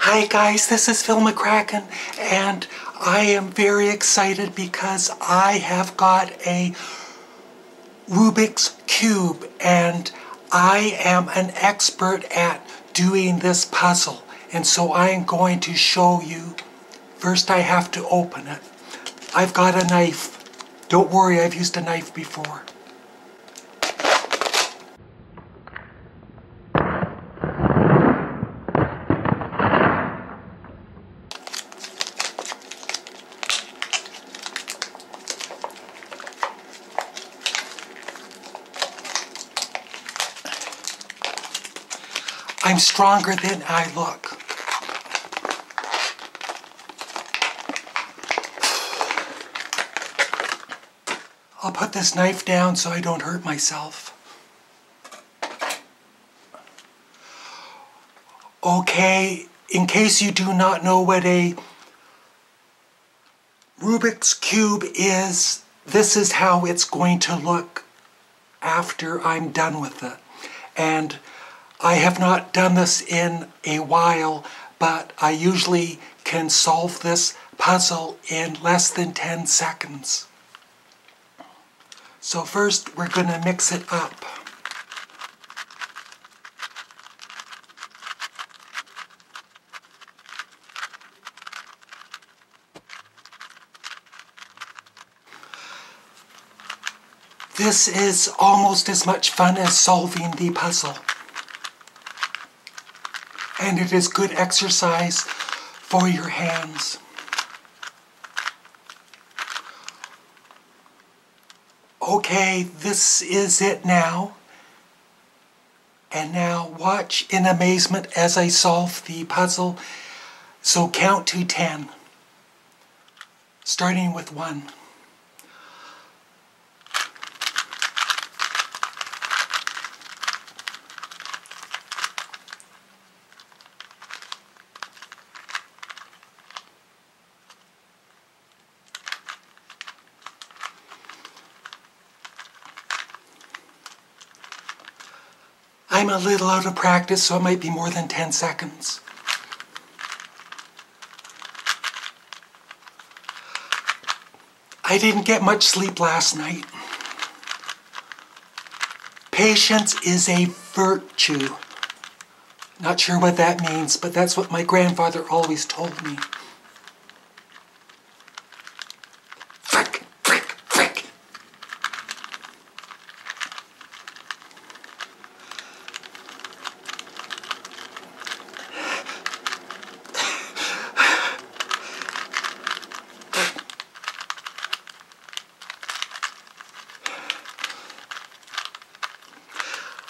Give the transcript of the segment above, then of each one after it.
Hi guys, this is McCracken, and I am very excited because I have got a Rubik's Cube and I am an expert at doing this puzzle, and so I am going to show you. First I have to open it. I've got a knife. Don't worry, I've used a knife before. I'm stronger than I look. I'll put this knife down so I don't hurt myself. Okay, in case you do not know what a Rubik's Cube is, this is how it's going to look after I'm done with it. And I have not done this in a while, but I usually can solve this puzzle in less than 10 seconds. So first we're going to mix it up. This is almost as much fun as solving the puzzle. And it is good exercise for your hands. Okay, this is it now. And now watch in amazement as I solve the puzzle. So count to 10. Starting with 1. I'm a little out of practice, so it might be more than 10 seconds. I didn't get much sleep last night. Patience is a virtue. Not sure what that means, but that's what my grandfather always told me. Frick, frick, frick.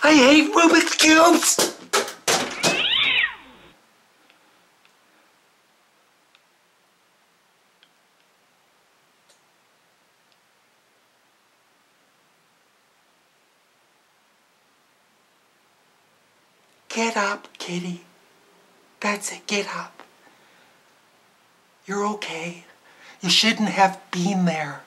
I hate Rubik's Cubes! Get up, kitty. That's it, get up. You're okay. You shouldn't have been there.